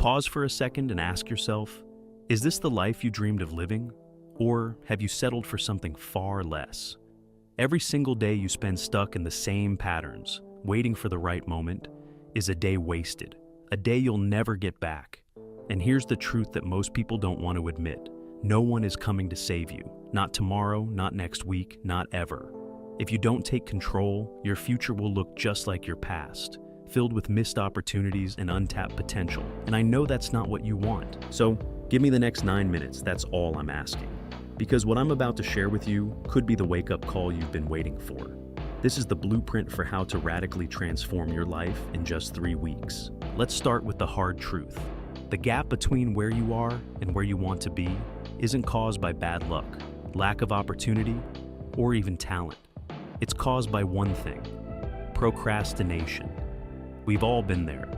Pause for a second and ask yourself, is this the life you dreamed of living? Or have you settled for something far less? Every single day you spend stuck in the same patterns, waiting for the right moment, is a day wasted, a day you'll never get back. And here's the truth that most people don't want to admit. No one is coming to save you. Not tomorrow, not next week, not ever. If you don't take control, your future will look just like your past, filled with missed opportunities and untapped potential. And I know that's not what you want. So give me the next 9 minutes, that's all I'm asking. Because what I'm about to share with you could be the wake-up call you've been waiting for. This is the blueprint for how to radically transform your life in just 3 weeks. Let's start with the hard truth. The gap between where you are and where you want to be isn't caused by bad luck, lack of opportunity, or even talent. It's caused by one thing: procrastination. We've all been there.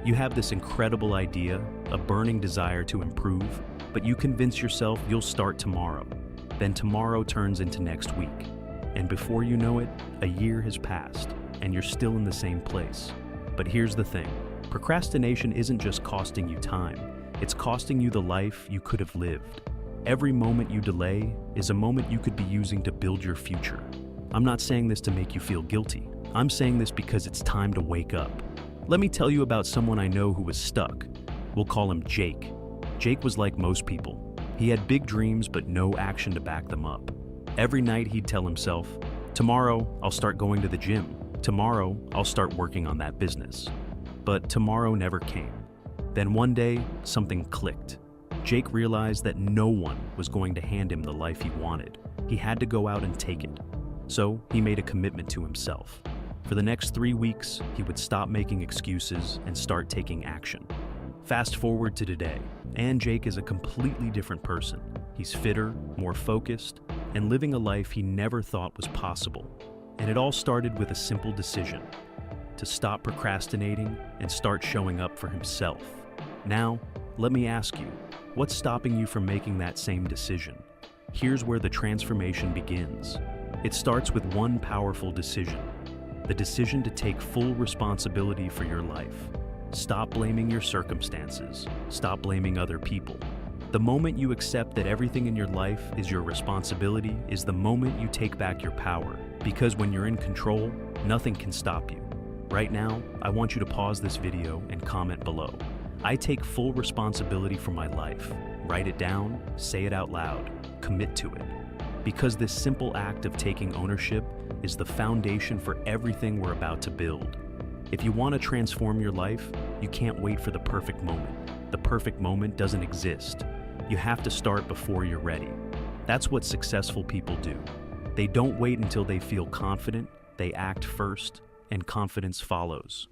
You have this incredible idea, a burning desire to improve, but you convince yourself you'll start tomorrow. Then tomorrow turns into next week. And before you know it, a year has passed, and you're still in the same place. But here's the thing. Procrastination isn't just costing you time. It's costing you the life you could have lived. Every moment you delay is a moment you could be using to build your future. I'm not saying this to make you feel guilty. I'm saying this because it's time to wake up. Let me tell you about someone I know who was stuck. We'll call him Jake. Jake was like most people. He had big dreams but no action to back them up. Every night he'd tell himself, tomorrow I'll start going to the gym. Tomorrow I'll start working on that business. But tomorrow never came. Then one day, something clicked. Jake realized that no one was going to hand him the life he wanted. He had to go out and take it. So he made a commitment to himself. For the next 3 weeks, he would stop making excuses and start taking action. Fast forward to today, and Jake is a completely different person. He's fitter, more focused, and living a life he never thought was possible. And it all started with a simple decision: to stop procrastinating and start showing up for himself. Now, let me ask you, what's stopping you from making that same decision? Here's where the transformation begins. It starts with one powerful decision: the decision to take full responsibility for your life. Stop blaming your circumstances. Stop blaming other people. The moment you accept that everything in your life is your responsibility is the moment you take back your power. Because when you're in control, nothing can stop you. Right now, I want you to pause this video and comment below. I take full responsibility for my life. Write it down, say it out loud, commit to it. Because this simple act of taking ownership is the foundation for everything we're about to build. If you want to transform your life, you can't wait for the perfect moment. The perfect moment doesn't exist. You have to start before you're ready. That's what successful people do. They don't wait until they feel confident, they act first, and confidence follows.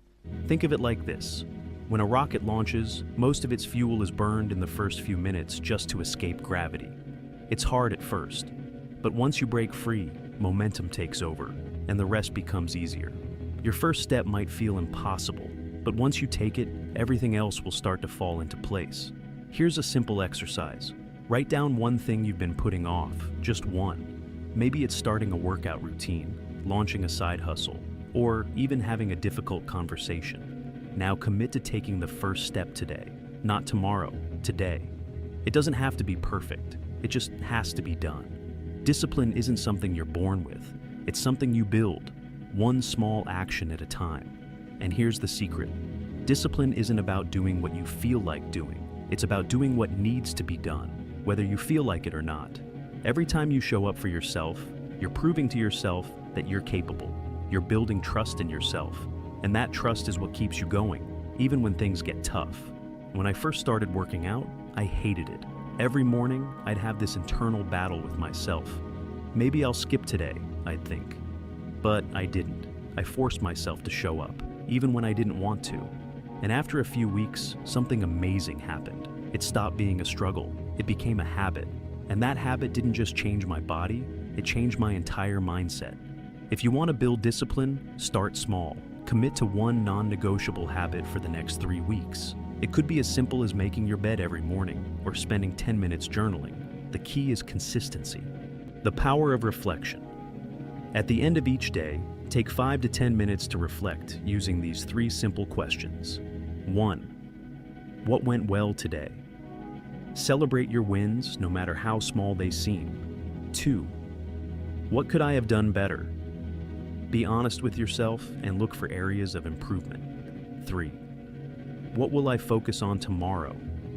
Think of it like this. When a rocket launches, most of its fuel is burned in the first few minutes just to escape gravity. It's hard at first, but once you break free, momentum takes over, and the rest becomes easier. Your first step might feel impossible, but once you take it, everything else will start to fall into place. Here's a simple exercise. Write down one thing you've been putting off, just one. Maybe it's starting a workout routine, launching a side hustle, or even having a difficult conversation. Now commit to taking the first step today, not tomorrow, today. It doesn't have to be perfect, it just has to be done. Discipline isn't something you're born with, it's something you build, one small action at a time. And here's the secret. Discipline isn't about doing what you feel like doing, it's about doing what needs to be done, whether you feel like it or not. Every time you show up for yourself, you're proving to yourself that you're capable. You're building trust in yourself, and that trust is what keeps you going, even when things get tough. When I first started working out, I hated it. Every morning, I'd have this internal battle with myself. Maybe I'll skip today, I'd think. But I didn't. I forced myself to show up, even when I didn't want to. And after a few weeks, something amazing happened. It stopped being a struggle. It became a habit. And that habit didn't just change my body, it changed my entire mindset. If you want to build discipline, start small. Commit to one non-negotiable habit for the next 3 weeks. It could be as simple as making your bed every morning or spending 10 minutes journaling. The key is consistency. The power of reflection. At the end of each day, take 5 to 10 minutes to reflect using these 3 simple questions. 1. What went well today? Celebrate your wins, no matter how small they seem. 2. What could I have done better? Be honest with yourself and look for areas of improvement. 3. What will I focus on tomorrow?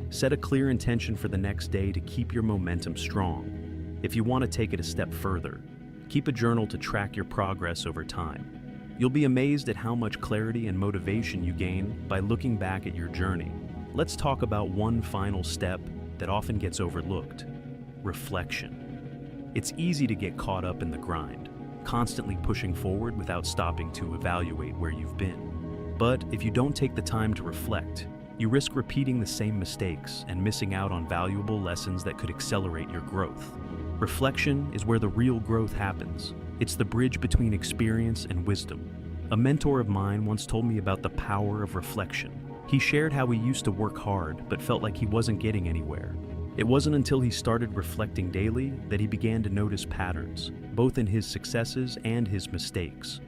Set a clear intention for the next day to keep your momentum strong. If you want to take it a step further, keep a journal to track your progress over time. You'll be amazed at how much clarity and motivation you gain by looking back at your journey. Let's talk about one final step that often gets overlooked: reflection. It's easy to get caught up in the grind, constantly pushing forward without stopping to evaluate where you've been. But if you don't take the time to reflect, you risk repeating the same mistakes and missing out on valuable lessons that could accelerate your growth. Reflection is where the real growth happens. It's the bridge between experience and wisdom. A mentor of mine once told me about the power of reflection. He shared how he used to work hard but felt like he wasn't getting anywhere. It wasn't until he started reflecting daily that he began to notice patterns, both in his successes and his mistakes.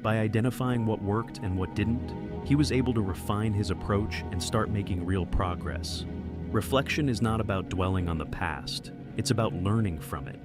By identifying what worked and what didn't, he was able to refine his approach and start making real progress. Reflection is not about dwelling on the past, it's about learning from it.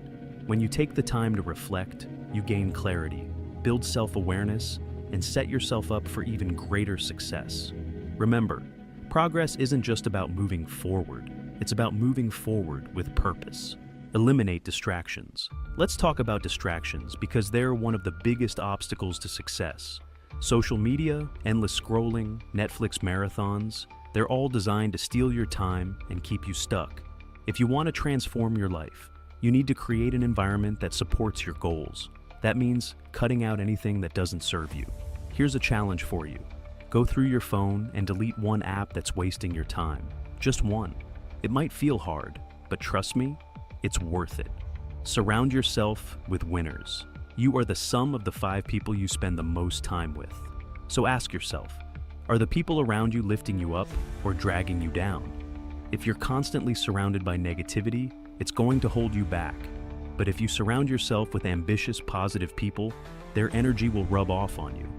When you take the time to reflect, you gain clarity, build self-awareness, and set yourself up for even greater success. Remember, progress isn't just about moving forward, it's about moving forward with purpose. Eliminate distractions. Let's talk about distractions because they're one of the biggest obstacles to success. Social media, endless scrolling, Netflix marathons, they're all designed to steal your time and keep you stuck. If you want to transform your life, you need to create an environment that supports your goals. That means cutting out anything that doesn't serve you. Here's a challenge for you. Go through your phone and delete one app that's wasting your time. Just one. It might feel hard, but trust me, it's worth it. Surround yourself with winners. You are the sum of the 5 people you spend the most time with. So ask yourself, are the people around you lifting you up or dragging you down? If you're constantly surrounded by negativity, it's going to hold you back. But if you surround yourself with ambitious, positive people, their energy will rub off on you.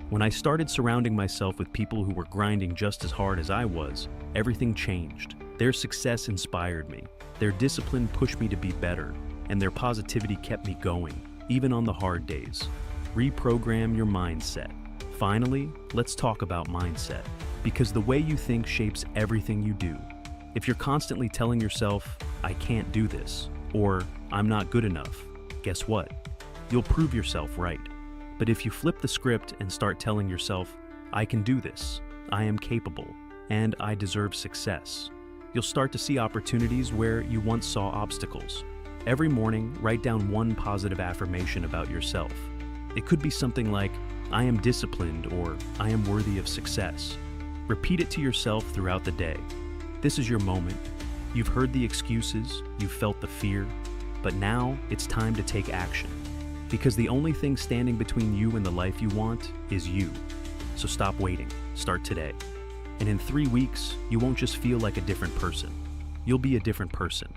When I started surrounding myself with people who were grinding just as hard as I was, everything changed. Their success inspired me, their discipline pushed me to be better, and their positivity kept me going, even on the hard days. Reprogram your mindset. Finally, let's talk about mindset, because the way you think shapes everything you do. If you're constantly telling yourself, "I can't do this," or "I'm not good enough," guess what? You'll prove yourself right. But if you flip the script and start telling yourself, "I can do this, I am capable, and I deserve success," you'll start to see opportunities where you once saw obstacles. Every morning, write down one positive affirmation about yourself. It could be something like, "I am disciplined," or "I am worthy of success." Repeat it to yourself throughout the day. This is your moment. You've heard the excuses, you've felt the fear, but now it's time to take action. Because the only thing standing between you and the life you want is you. So stop waiting, start today. And in 3 weeks, you won't just feel like a different person. You'll be a different person.